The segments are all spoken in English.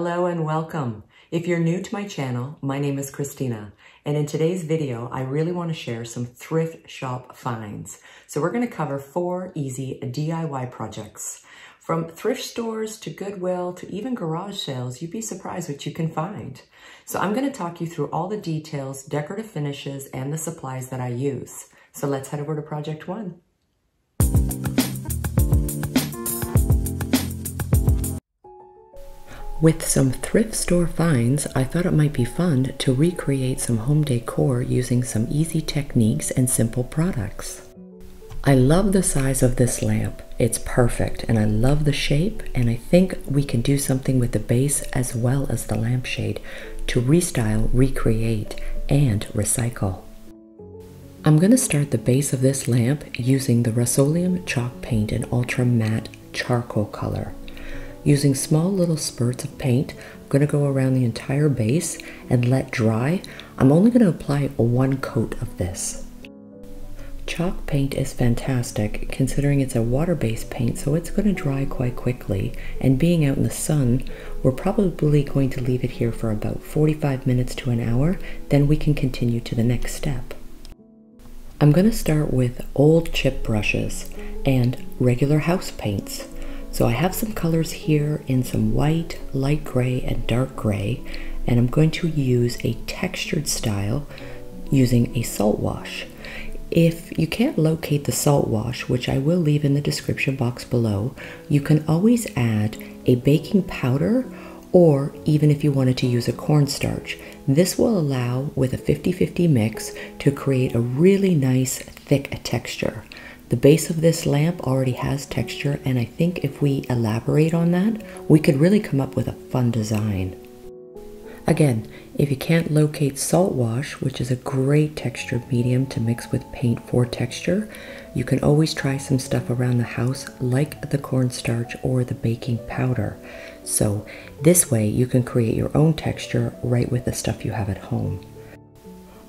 Hello and welcome. If you're new to my channel, my name is Christina, and in today's video, I really want to share some thrift shop finds. So we're going to cover 4 easy DIY projects. From thrift stores to Goodwill to even garage sales, you'd be surprised what you can find. So I'm going to talk you through all the details, decorative finishes, and the supplies that I use. So let's head over to project 1. With some thrift store finds, I thought it might be fun to recreate some home decor using some easy techniques and simple products. I love the size of this lamp. It's perfect, and I love the shape, and I think we can do something with the base as well as the lampshade to restyle, recreate, and recycle. I'm going to start the base of this lamp using the Rust-Oleum chalk paint in ultra matte charcoal color. Using small little spurts of paint, I'm going to go around the entire base and let dry. I'm only going to apply 1 coat of this. Chalk paint is fantastic considering it's a water-based paint, so it's going to dry quite quickly, and being out in the sun, we're probably going to leave it here for about 45 minutes to an hour, then we can continue to the next step. I'm going to start with old chip brushes and regular house paints. So I have some colors here in some white, light gray, and dark gray, and I'm going to use a textured style using a salt wash. If you can't locate the salt wash, which I will leave in the description box below, you can always add a baking powder, or even if you wanted to use a cornstarch. This will allow, with a 50-50 mix, to create a really nice thick texture. The base of this lamp already has texture, and I think if we elaborate on that, we could really come up with a fun design. Again, if you can't locate salt wash, which is a great textured medium to mix with paint for texture, you can always try some stuff around the house like the cornstarch or the baking powder. So this way you can create your own texture right with the stuff you have at home.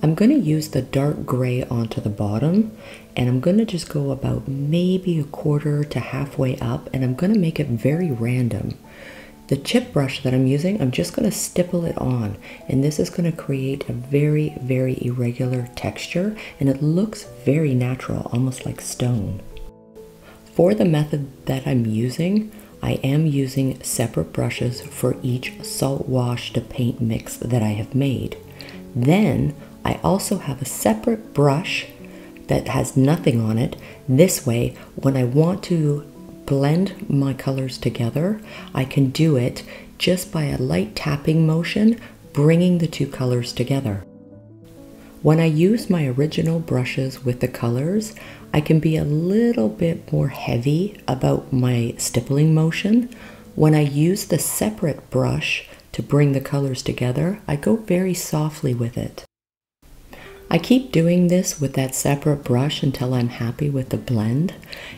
I'm going to use the dark gray onto the bottom, and I'm going to just go about maybe a quarter to halfway up, and I'm going to make it very random. The chip brush that I'm using, I'm just going to stipple it on, and this is going to create a very, very irregular texture, and it looks very natural, almost like stone. For the method that I'm using, I am using separate brushes for each salt wash to paint mix that I have made. Then I also have a separate brush that has nothing on it. This way, when I want to blend my colors together, I can do it just by a light tapping motion, bringing the 2 colors together. When I use my original brushes with the colors, I can be a little bit more heavy about my stippling motion. When I use the separate brush to bring the colors together, I go very softly with it. I keep doing this with that separate brush until I'm happy with the blend.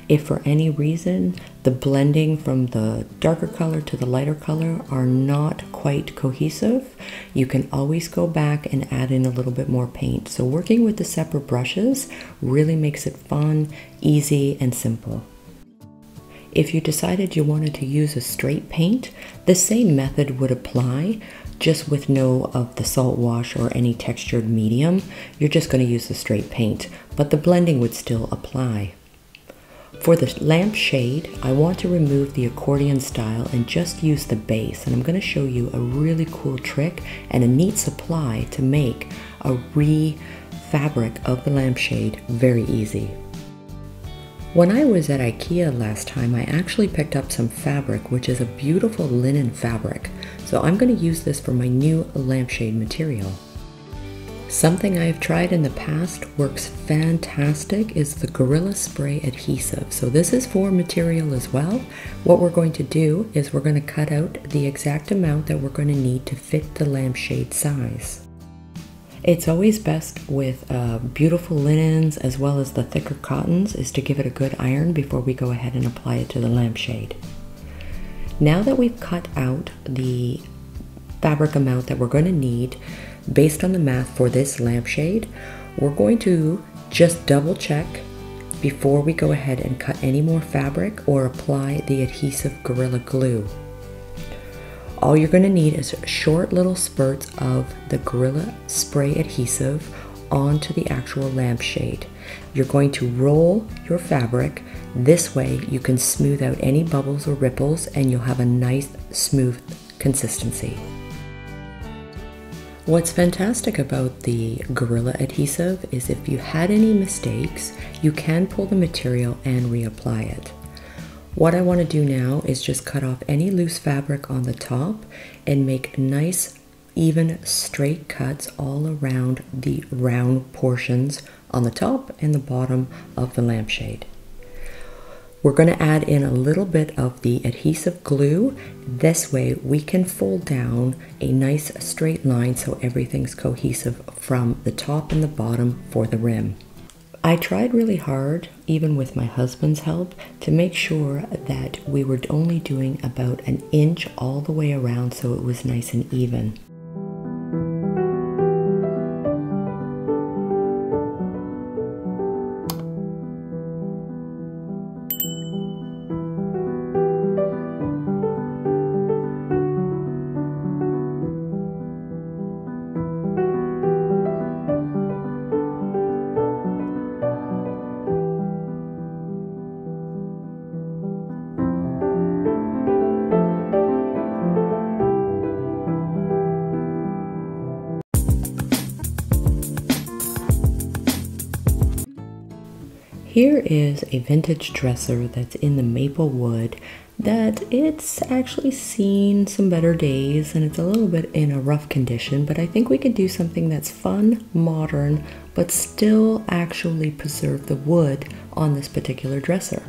If for any reason the blending from the darker color to the lighter color are not quite cohesive, you can always go back and add in a little bit more paint. So working with the separate brushes really makes it fun, easy, and simple. If you decided you wanted to use a straight paint, the same method would apply, just with no of the salt wash or any textured medium. You're just going to use the straight paint, but the blending would still apply. For the lampshade, I want to remove the accordion style and just use the base, and I'm going to show you a really cool trick and a neat supply to make a fabric of the lampshade very easy. When I was at IKEA last time, I actually picked up some fabric, which is a beautiful linen fabric. So I'm going to use this for my new lampshade material. Something I've tried in the past works fantastic is the Gorilla Spray adhesive. So this is for material as well. What we're going to do is we're going to cut out the exact amount that we're going to need to fit the lampshade size. It's always best with beautiful linens as well as the thicker cottons is to give it a good iron before we go ahead and apply it to the lampshade. Now that we've cut out the fabric amount that we're going to need based on the math for this lampshade, we're going to just double check before we go ahead and cut any more fabric or apply the adhesive Gorilla Glue. All you're going to need is short little spurts of the Gorilla Spray adhesive onto the actual lampshade. You're going to roll your fabric. This way you can smooth out any bubbles or ripples and you'll have a nice smooth consistency. What's fantastic about the Gorilla adhesive is if you had any mistakes, you can pull the material and reapply it. What I want to do now is just cut off any loose fabric on the top and make nice, even, straight cuts all around the round portions on the top and the bottom of the lampshade. We're going to add in a little bit of the adhesive glue. This way we can fold down a nice straight line so everything's cohesive from the top and the bottom for the rim. I tried really hard, even with my husband's help, to make sure that we were only doing about an inch all the way around so it was nice and even. Here is a vintage dresser that's in the maple wood that it's actually seen some better days and it's a little bit in a rough condition, but I think we could do something that's fun, modern, but still actually preserve the wood on this particular dresser.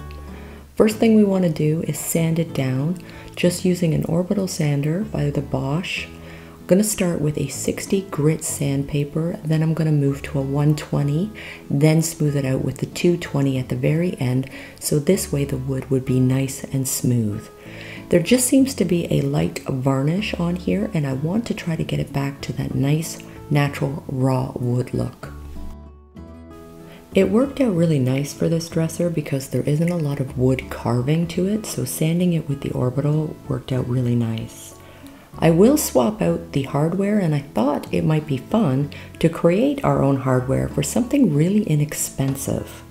First thing we want to do is sand it down just using an orbital sander by the Bosch. I'm going to start with a 60 grit sandpaper, then I'm going to move to a 120, then smooth it out with the 220 at the very end, so this way the wood would be nice and smooth. There just seems to be a light varnish on here and I want to try to get it back to that nice natural raw wood look. It worked out really nice for this dresser because there isn't a lot of wood carving to it, so sanding it with the orbital worked out really nice. I will swap out the hardware and I thought it might be fun to create our own hardware for something really inexpensive.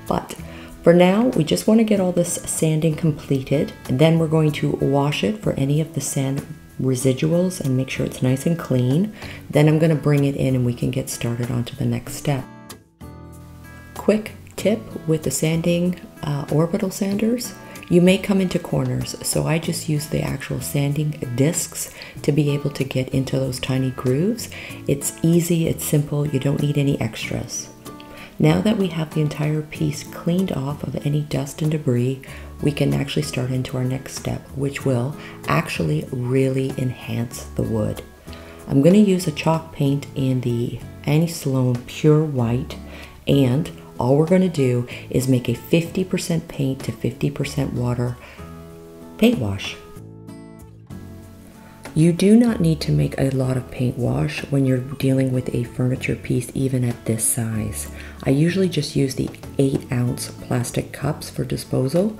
But for now, we just want to get all this sanding completed and then we're going to wash it for any of the sand residuals and make sure it's nice and clean. Then I'm going to bring it in and we can get started onto the next step. Quick tip with the sanding orbital sanders. You may come into corners, so I just use the actual sanding discs to be able to get into those tiny grooves. It's easy, it's simple, you don't need any extras. Now that we have the entire piece cleaned off of any dust and debris, we can actually start into our next step, which will actually really enhance the wood. I'm going to use a chalk paint in the Annie Sloan Pure White, and all we're going to do is make a 50% paint to 50% water paint wash. You do not need to make a lot of paint wash when you're dealing with a furniture piece even at this size. I usually just use the 8-ounce plastic cups for disposal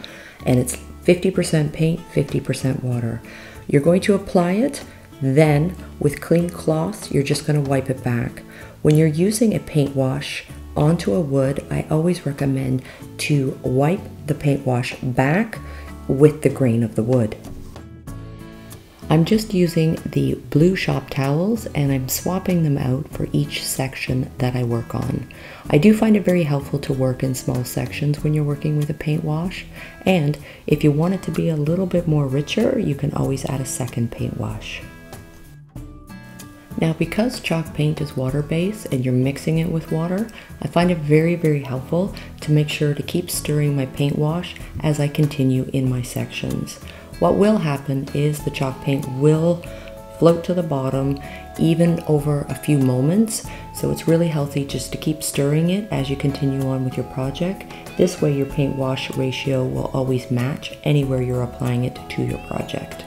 and it's 50% paint, 50% water. You're going to apply it, then with clean cloths you're just going to wipe it back. When you're using a paint wash onto a wood, I always recommend to wipe the paint wash back with the grain of the wood. I'm just using the blue shop towels and I'm swapping them out for each section that I work on. I do find it very helpful to work in small sections when you're working with a paint wash, and if you want it to be a little bit more richer, you can always add a second paint wash. Now, because chalk paint is water-based and you're mixing it with water, I find it very helpful to make sure to keep stirring my paint wash as I continue in my sections. What will happen is the chalk paint will float to the bottom even over a few moments, so it's really healthy just to keep stirring it as you continue on with your project. This way your paint wash ratio will always match anywhere you're applying it to your project.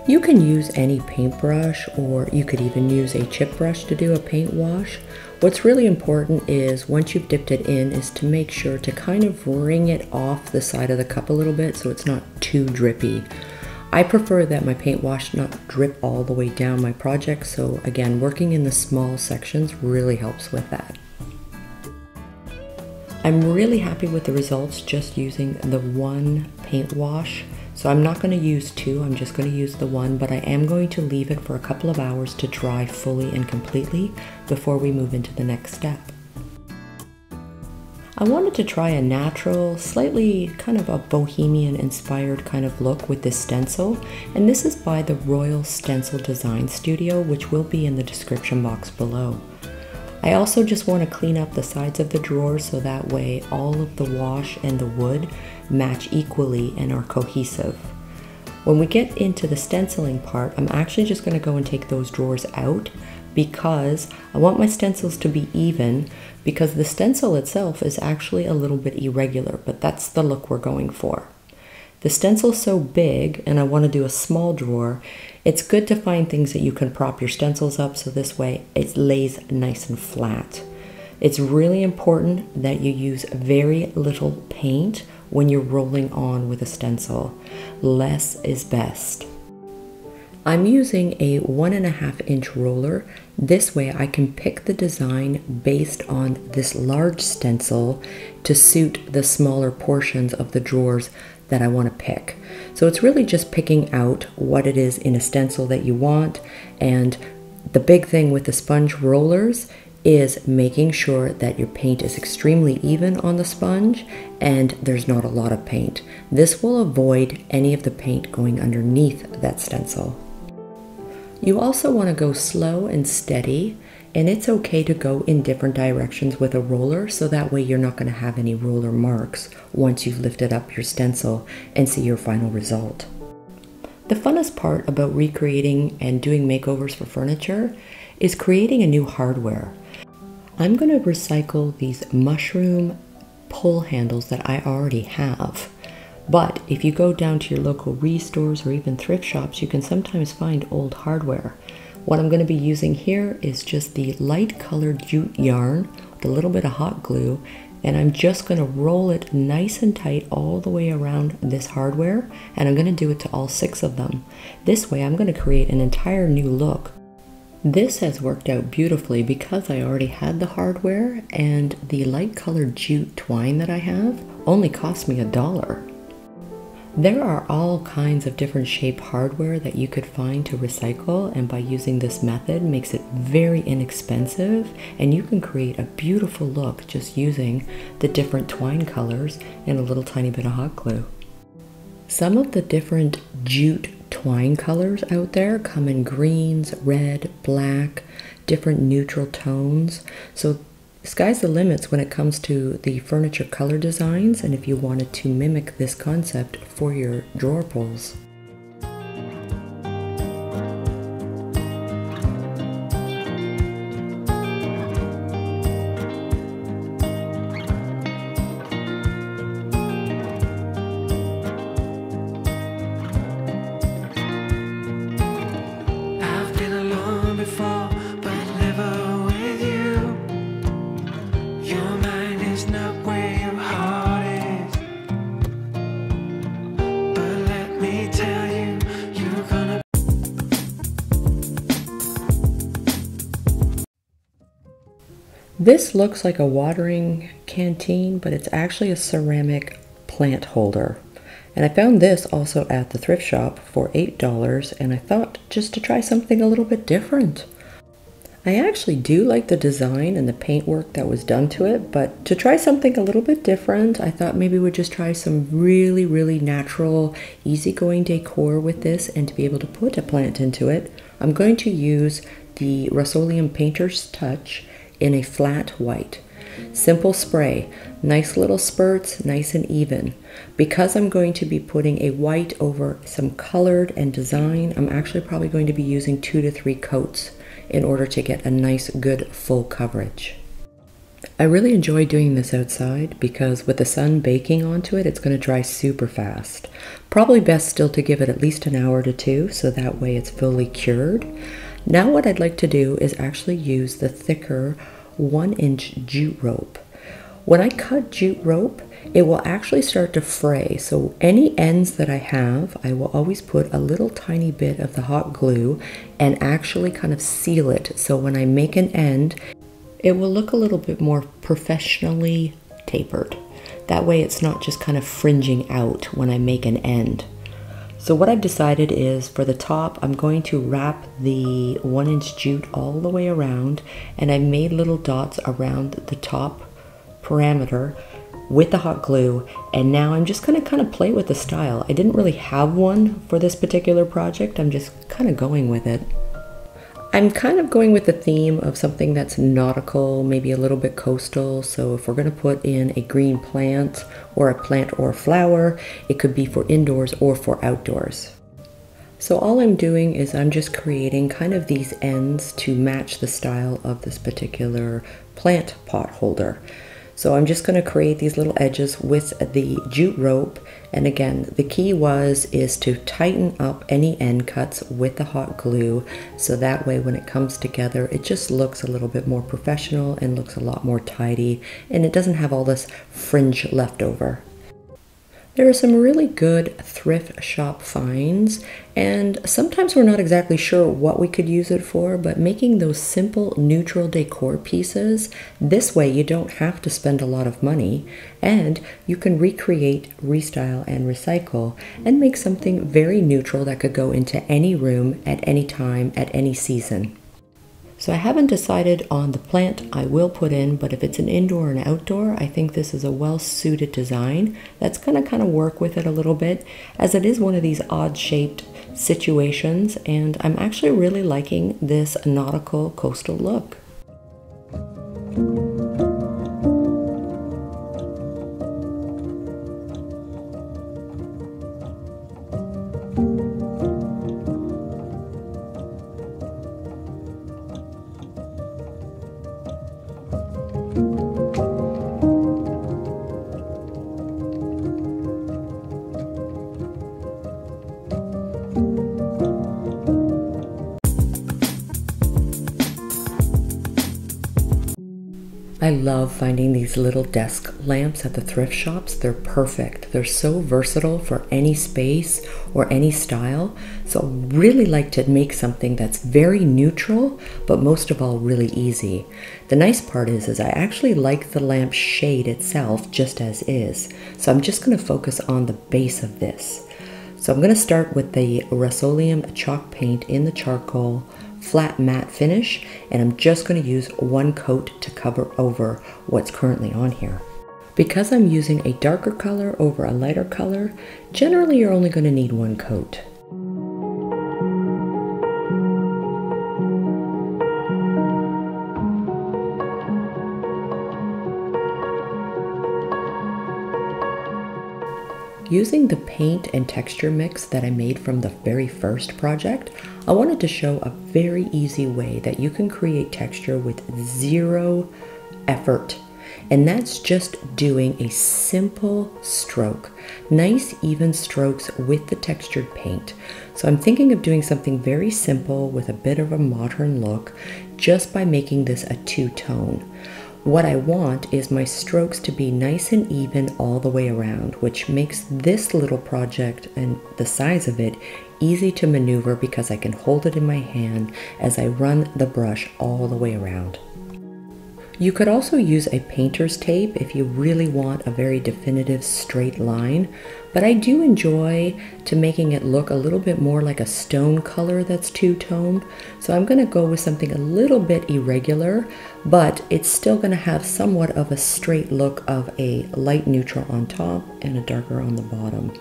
You can use any paintbrush, or you could even use a chip brush to do a paint wash. What's really important is once you've dipped it in is to make sure to kind of wring it off the side of the cup a little bit so it's not too drippy. I prefer that my paint wash not drip all the way down my project, so again, working in the small sections really helps with that. I'm really happy with the results just using the one paint wash. So I'm not going to use two, I'm just going to use the one, but I am going to leave it for a couple of hours to dry fully and completely before we move into the next step. I wanted to try a natural, slightly kind of a bohemian inspired kind of look with this stencil, and this is by the Royal Stencil Design Studio, which will be in the description box below. I also just want to clean up the sides of the drawers so that way all of the wash and the wood match equally and are cohesive. When we get into the stenciling part, I'm actually just going to go and take those drawers out because I want my stencils to be even, because the stencil itself is actually a little bit irregular, but that's the look we're going for. The stencil's so big and I want to do a small drawer, it's good to find things that you can prop your stencils up so this way it lays nice and flat. It's really important that you use very little paint when you're rolling on with a stencil. Less is best. I'm using a 1.5 inch roller. This way I can pick the design based on this large stencil to suit the smaller portions of the drawers that I want to pick. So it's really just picking out what it is in a stencil that you want, and the big thing with the sponge rollers is making sure that your paint is extremely even on the sponge and there's not a lot of paint. This will avoid any of the paint going underneath that stencil. You also want to go slow and steady, and it's okay to go in different directions with a roller so that way you're not going to have any roller marks once you've lifted up your stencil and see your final result. The funnest part about recreating and doing makeovers for furniture is creating a new hardware. I'm going to recycle these mushroom pull handles that I already have. But if you go down to your local restores or even thrift shops, you can sometimes find old hardware. What I'm going to be using here is just the light colored jute yarn with a little bit of hot glue, and I'm just going to roll it nice and tight all the way around this hardware, and I'm going to do it to all 6 of them. This way I'm going to create an entire new look. This has worked out beautifully because I already had the hardware, and the light colored jute twine that I have only cost me $1. There are all kinds of different shape hardware that you could find to recycle, and by using this method makes it very inexpensive, and you can create a beautiful look just using the different twine colors and a little tiny bit of hot glue. Some of the different jute twine colors out there come in greens, red, black, different neutral tones. So sky's the limits when it comes to the furniture color designs, and if you wanted to mimic this concept for your drawer pulls. This looks like a watering canteen, but it's actually a ceramic plant holder. And I found this also at the thrift shop for $8, and I thought just to try something a little bit different. I actually do like the design and the paintwork that was done to it, but to try something a little bit different, I thought maybe we'd just try some really natural, easygoing decor with this, and to be able to put a plant into it, I'm going to use the Rust-Oleum Painter's Touch in a flat white. Simple spray, nice little spurts, nice and even. Because I'm going to be putting a white over some colored and design, I'm actually probably going to be using 2 to 3 coats in order to get a nice, good, full coverage. I really enjoy doing this outside because with the sun baking onto it, it's going to dry super fast. Probably best still to give it at least an hour to 2, so that way it's fully cured. Now what I'd like to do is actually use the thicker 1-inch jute rope. When I cut jute rope, it will actually start to fray. So any ends that I have, I will always put a little tiny bit of the hot glue and actually kind of seal it. So when I make an end, it will look a little bit more professionally tapered. That way it's not just kind of fringing out when I make an end. So what I've decided is for the top, I'm going to wrap the 1-inch jute all the way around, and I made little dots around the top parameter with the hot glue, and now I'm just going to kind of play with the style. I didn't really have one for this particular project. I'm just kind of going with it. I'm kind of going with the theme of something that's nautical, maybe a little bit coastal. So if we're going to put in a green plant or a flower, it could be for indoors or for outdoors. So all I'm doing is I'm just creating kind of these ends to match the style of this particular plant pot holder. So I'm just going to create these little edges with the jute rope. And again, the key is to tighten up any end cuts with the hot glue. So that way when it comes together, it just looks a little bit more professional and looks a lot more tidy. And it doesn't have all this fringe left over. There are some really good thrift shop finds, and sometimes we're not exactly sure what we could use it for, but making those simple neutral decor pieces, this way you don't have to spend a lot of money, and you can recreate, restyle, and recycle, and make something very neutral that could go into any room at any time, at any season. So I haven't decided on the plant I will put in, but if it's an indoor or an outdoor, I think this is a well-suited design that's going to kind of work with it a little bit, as it is one of these odd-shaped situations, and I'm actually really liking this nautical coastal look. I love finding these little desk lamps at the thrift shops. They're perfect. They're so versatile for any space or any style. So I really like to make something that's very neutral, but most of all really easy. The nice part is I actually like the lamp shade itself just as is. So I'm just going to focus on the base of this. So I'm going to start with the Rust-Oleum chalk paint in the charcoal flat matte finish, and I'm just going to use one coat to cover over what's currently on here. Because I'm using a darker color over a lighter color, generally you're only going to need one coat. Using the paint and texture mix that I made from the very first project, I wanted to show a very easy way that you can create texture with zero effort. And that's just doing a simple stroke, nice even strokes with the textured paint. So I'm thinking of doing something very simple with a bit of a modern look just by making this a two-tone. What I want is my strokes to be nice and even all the way around, which makes this little project and the size of it easy to maneuver because I can hold it in my hand as I run the brush all the way around. You could also use a painter's tape if you really want a very definitive straight line, but I do enjoy to making it look a little bit more like a stone color that's two-toned, so I'm going to go with something a little bit irregular, but it's still going to have somewhat of a straight look of a light neutral on top and a darker on the bottom.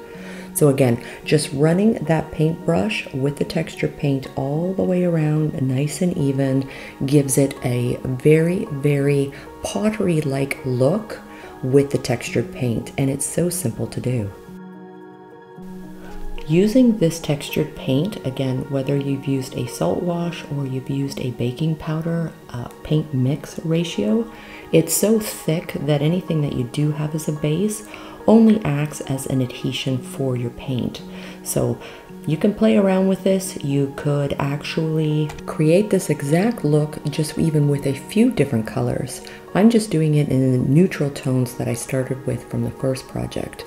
So again, just running that paintbrush with the texture paint all the way around, nice and even, gives it a very, very pottery-like look with the textured paint, and it's so simple to do. Using this textured paint, again, whether you've used a salt wash or you've used a baking powder paint mix ratio, it's so thick that anything that you do have as a base only acts as an adhesion for your paint. So you can play around with this. You could actually create this exact look just even with a few different colors. I'm just doing it in the neutral tones that I started with from the first project.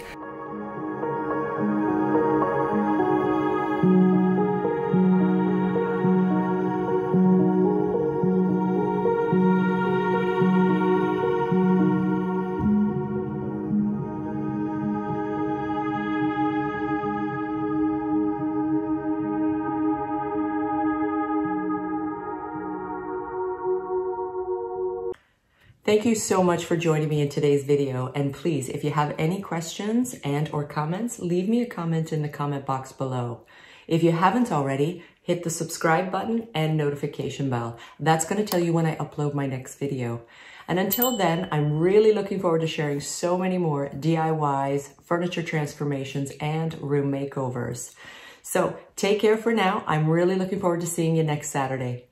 Thank you so much for joining me in today's video, and please, if you have any questions and or comments, leave me a comment in the comment box below. If you haven't already, hit the subscribe button and notification bell. That's going to tell you when I upload my next video. And until then, I'm really looking forward to sharing so many more DIYs, furniture transformations, and room makeovers. So take care for now. I'm really looking forward to seeing you next Saturday.